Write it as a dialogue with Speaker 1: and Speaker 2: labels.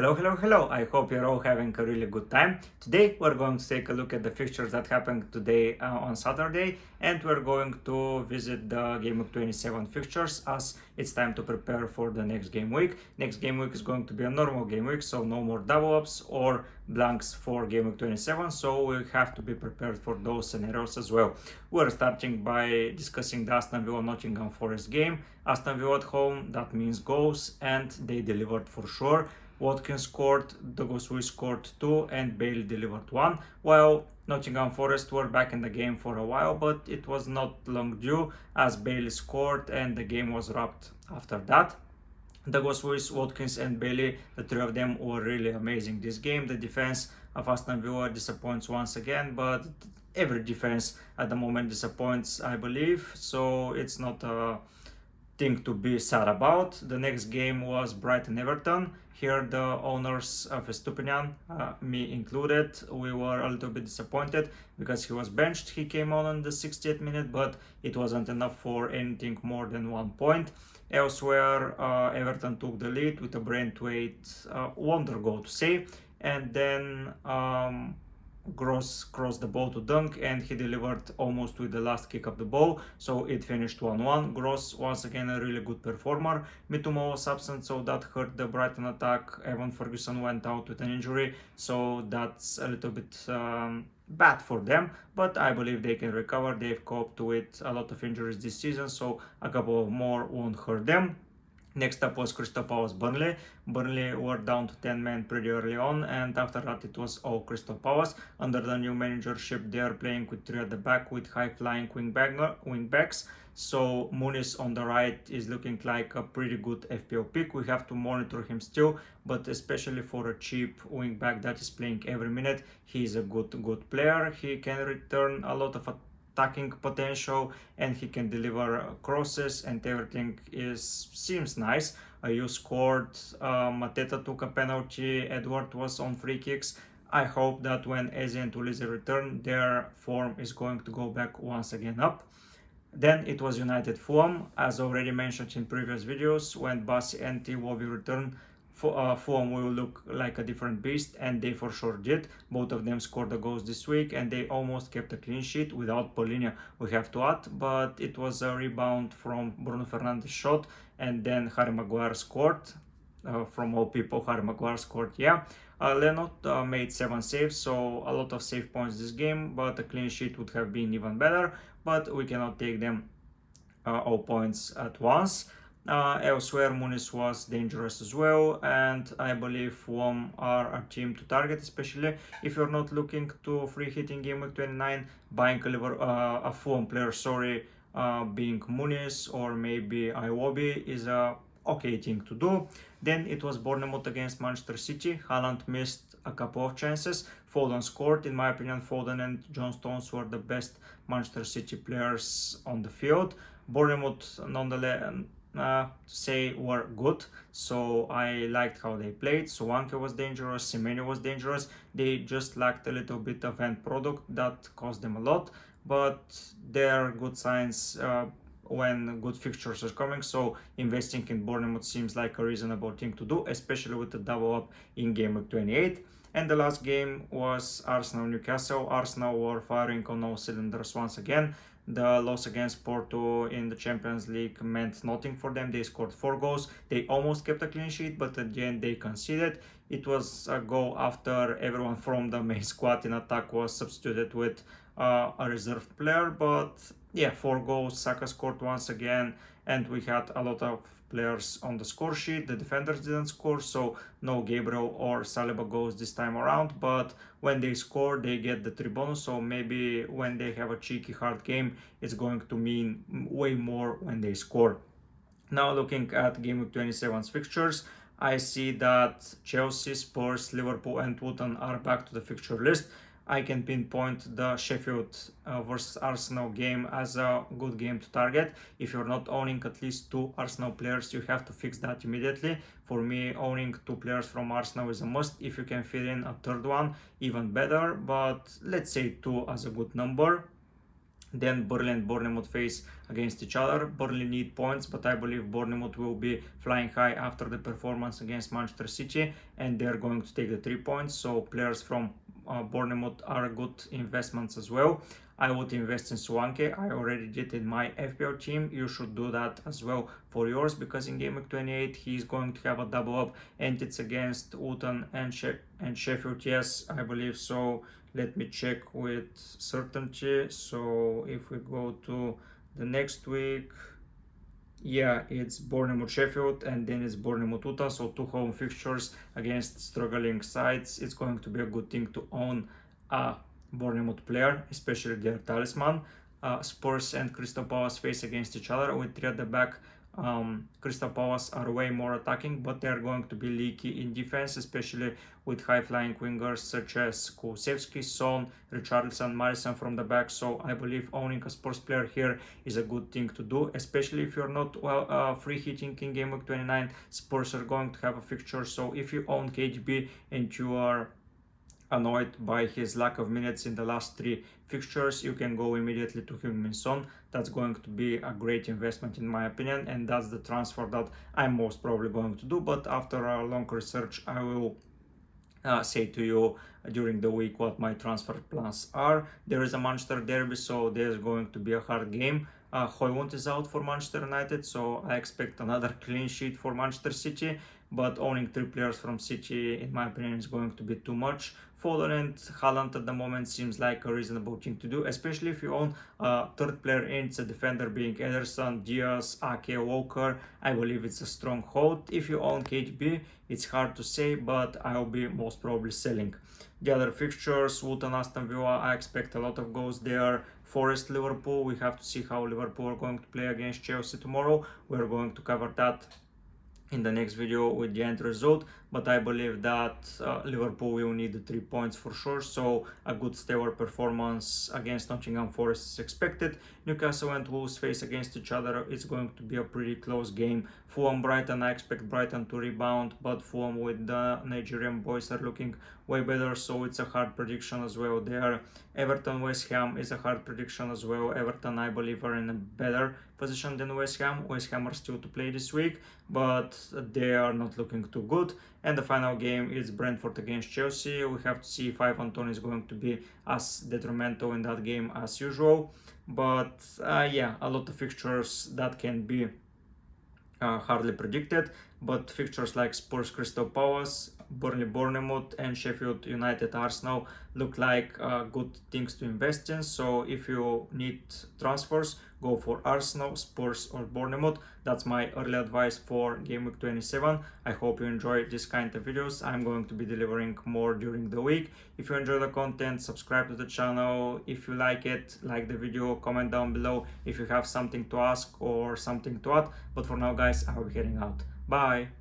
Speaker 1: Hello. I hope you're all having a really good time. Today we're going to take a look at the fixtures that happened today on Saturday, and we're going to visit the Gameweek 27 fixtures as it's time to prepare for the next game week. Next game week is going to be a normal game week, so no more double ups or blanks for Gameweek 27, so we have to be prepared for those scenarios as well. We're starting by discussing the Aston Villa Nottingham Forest game. Aston Villa at home, that means goals, and they delivered for sure. Watkins scored, Douglas Luiz scored 2, and Bailey delivered 1, while Nottingham Forest were back in the game for a while, but it was not long due as Bailey scored and the game was wrapped after that. Douglas Luiz, Watkins and Bailey, the three of them were really amazing this game. The defense of Aston Villa disappoints once again, but every defense at the moment disappoints, I believe, so it's not a thing to be sad about. The next game was Brighton-Everton. Here the owners of Estupinian, me included, we were a little bit disappointed because he was benched. He came on in the 60th minute, but it wasn't enough for anything more than 1 point. Elsewhere, Everton took the lead with a Braithwaite wonder goal to say, and then Gross crossed the ball to Dunk and he delivered almost with the last kick of the ball, so it finished 1-1. Gross once again a really good performer. Mitoma was absent, so that hurt the Brighton attack. Evan Ferguson went out with an injury, so that's a little bit bad for them, but I believe they can recover. They've coped with a lot of injuries this season, so a couple of more won't hurt them. Next up was Crystal Palace Burnley. Burnley were down to 10 men pretty early on, and after that it was all Crystal Palace. Under the new managership, they are playing with 3 at the back with high-flying wing-backs. So Muniz on the right is looking like a pretty good FPL pick. We have to monitor him still, but especially for a cheap wing-back that is playing every minute, he is a good player. He can return a lot of attacking potential and he can deliver crosses and everything seems nice. You scored, Mateta took a penalty, Edward was on free kicks. I hope that when Eze and Tulise return, their form is going to go back once again up. Then it was United Fulham. As already mentioned in previous videos, when Bassi and Iwobi return, Fulham will look like a different beast, and they for sure did. Both of them scored the goals this week and they almost kept a clean sheet without Polinia, we have to add, but it was a rebound from Bruno Fernandes' shot and then Harry Maguire scored. From all people, Harry Maguire scored, yeah. Leno made 7 saves, so a lot of save points this game, but a clean sheet would have been even better, but we cannot take them all points at once. Elsewhere, Muniz was dangerous as well, and I believe Fulham are a team to target, especially if you're not looking to free hitting Gameweek 29. Buying a Fulham player, being Muniz or maybe Iwobi is a okay thing to do. Then it was Bournemouth against Manchester City. Haaland missed a couple of chances. Foden scored. In my opinion, Foden and John Stones were the best Manchester City players on the field. Bournemouth, nonetheless, were good, so I liked how they played. Solanke was dangerous, Semenyo was dangerous. They just lacked a little bit of end product that cost them a lot, but there are good signs when good fixtures are coming, so investing in Bournemouth seems like a reasonable thing to do, especially with the double up in game week 28. And the last game was Arsenal-Newcastle. Arsenal were firing on all cylinders once again. The loss against Porto in the Champions League meant nothing for them. They scored 4 goals. They almost kept a clean sheet, but at the end they conceded. It was a goal after everyone from the main squad in attack was substituted with a reserve player. But yeah, 4 goals. Saka scored once again, and we had a lot of players on the score sheet. The defenders didn't score, so no Gabriel or Saliba goals this time around, but when they score they get the 3 bonus, so maybe when they have a cheeky hard game it's going to mean way more when they score. Now looking at Game Week 27's fixtures, I see that Chelsea, Spurs, Liverpool and Luton are back to the fixture list. I can pinpoint the Sheffield versus Arsenal game as a good game to target. If you're not owning at least 2 Arsenal players, you have to fix that immediately. For me, owning 2 players from Arsenal is a must. If you can fit in a third one, even better, but let's say 2 as a good number. Then Burnley and Bournemouth face against each other. Burnley need points, but I believe Bournemouth will be flying high after the performance against Manchester City, and they're going to take the 3 points. So players from Bournemouth are good investments as well. I would invest in Swanke. I already did in my FPL team. You should do that as well for yours, because in Gameweek 28 he's going to have a double up, and it's against Luton and Sheffield. Yes, I believe so. Let me check with certainty. So if we go to the next week, yeah, it's Bournemouth Sheffield, and then it's Bournemouth Luton. So 2 home fixtures against struggling sides. It's going to be a good thing to own a Bournemouth player, especially their talisman. Spurs and Crystal Palace face against each other with 3 at the back. Crystal Palace are way more attacking, but they are going to be leaky in defense, especially with high-flying wingers such as Kulusevski, Son, Richarlison, Maddison from the back. So I believe owning a Spurs player here is a good thing to do, especially if you're not free hitting in Game Week 29. Spurs are going to have a fixture, so if you own KDB and you are annoyed by his lack of minutes in the last 3 fixtures, you can go immediately to Heung-min Son. That's going to be a great investment in my opinion, and that's the transfer that I'm most probably going to do. But after a long research, I will say to you during the week what my transfer plans are. There is a Manchester derby, so there's going to be a hard game. Højlund is out for Manchester United, so I expect another clean sheet for Manchester City, but owning 3 players from City, in my opinion, is going to be too much. Foden and Haaland at the moment seems like a reasonable thing to do, especially if you own a 3rd player in, it's a defender being Ederson, Diaz, Ake, Walker. I believe it's a strong hold. If you own KDB, it's hard to say, but I'll be most probably selling. The other fixtures, Luton, Aston Villa, I expect a lot of goals there. Forest, Liverpool, we have to see how Liverpool are going to play against Chelsea tomorrow. We're going to cover that in the next video with the end result, but I believe that Liverpool will need the 3 points for sure, so a good stellar performance against Nottingham Forest is expected. Newcastle and Wolves face against each other. It's going to be a pretty close game. Fulham Brighton, I expect Brighton to rebound, but Fulham with the Nigerian boys are looking way better, so it's a hard prediction as well there. Everton West Ham is a hard prediction as well. Everton, I believe, are in a better position than West Ham. West Ham are still to play this week, but they are not looking too good. And the final game is Brentford against Chelsea. We have to see if Ivan Toney is going to be as detrimental in that game as usual. But yeah, a lot of fixtures that can be hardly predicted. But fixtures like Spurs Crystal Palace, Burnley Bournemouth, and Sheffield United Arsenal look like good things to invest in. So if you need transfers, go for Arsenal, Spurs, or Bournemouth. That's my early advice for Game Week 27. I hope you enjoy this kind of videos. I'm going to be delivering more during the week. If you enjoy the content, subscribe to the channel. If you like it, like the video, comment down below if you have something to ask or something to add. But for now, guys, I will be heading out. Bye!